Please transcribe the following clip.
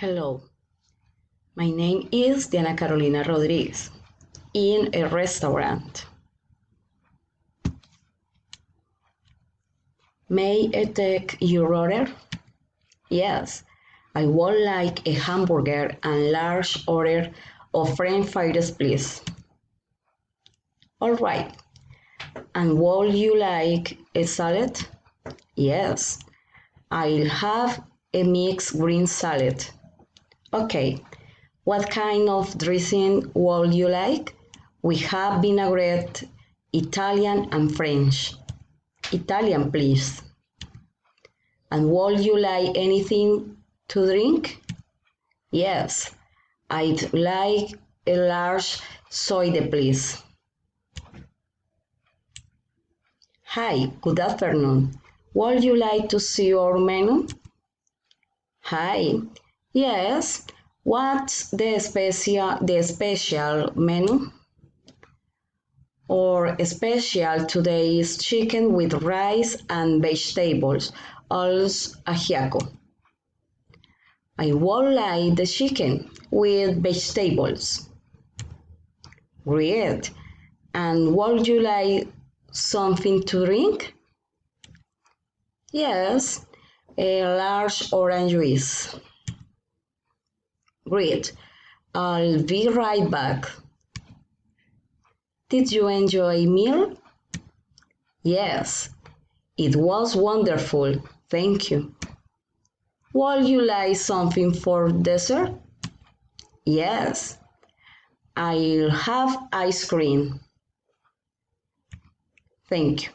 Hello, my name is Diana Carolina Rodriguez in a restaurant. May I take your order? Yes, I would like a hamburger and large order of french fries, please. All right, and would you like a salad? Yes, I'll have a mixed green salad. Okay, what kind of dressing would you like? We have vinaigrette, Italian and French. Italian, please. And would you like anything to drink? Yes, I'd like a large soda, please. Hi, good afternoon. Would you like to see our menu? Hi, yes. What's the special menu? Our special today is chicken with rice and vegetables, also ajiaco. I would like the chicken with vegetables. Great. And would you like something to drink? Yes, a large orange juice. Great. I'll be right back. Did you enjoy meal? Yes, it was wonderful. Thank you. Would you like something for dessert? Yes, I'll have ice cream. Thank you.